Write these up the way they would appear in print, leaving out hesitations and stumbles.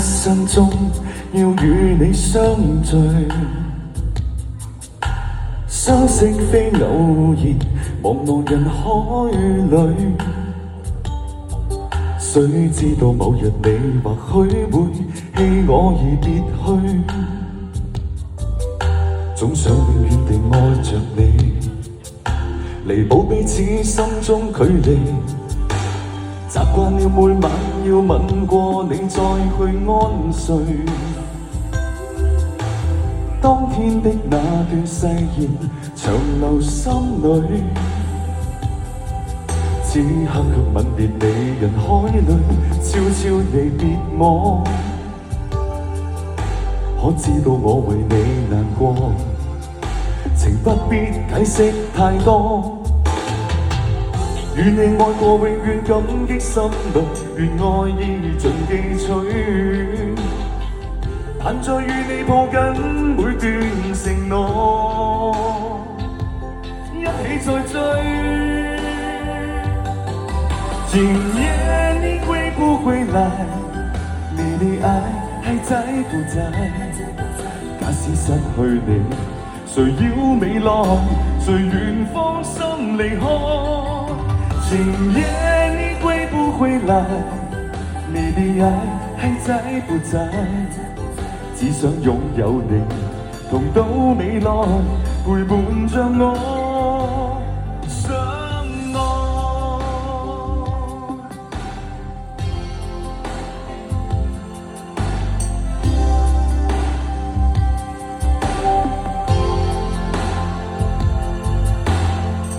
生中要與你相聚，相識非偶然，茫茫人海裏，誰知道某日你或許會棄我而別去，總想永遠地愛着你，彌補彼此心中距離。習慣了每晚要吻過你再去安睡，當天的那段誓言長留心裏，此刻卻吻別你人海裏，悄悄離別我。可知道我為你難過，情不必解釋太多。與你愛過，永遠感激心裏，願愛意盡記取。盼再與你抱緊每段承諾，一起再追。今夜你會不會來？你的愛還在不在？假使失去你，誰要未來？誰願放心離開？今夜你會不會來？你的愛還在不在？只想擁有你，同到未來，陪伴着我相愛。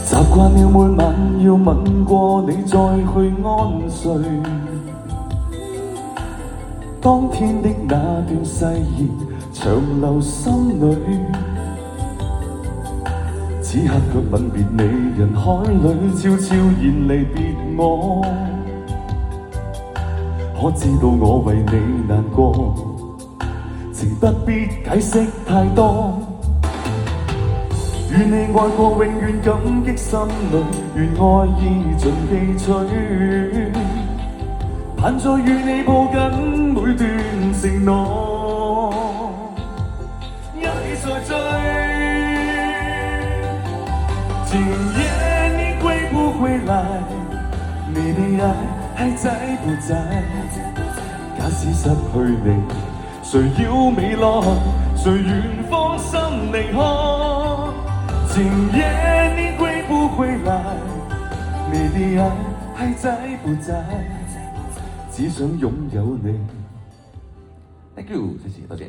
習慣了每晚要吻過你再去安睡，當天的那段誓言長留心裏，此刻卻吻別你人海裏，悄悄然離別我。可知道我為你難過，情不必解釋太多。與你愛過，永遠感激心裏，願愛意盡記取。盼再與你抱緊每段承諾，一起再追。今夜你會不會來？你的愛還在不在？假使失去你，誰要未來？誰願放心離開？今夜你會不會來？你的愛還在不在？只想擁有你。Thank you， 謝謝，多謝。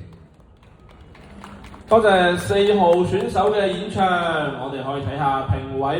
多謝4號選手嘅演唱，我哋可以睇下評委。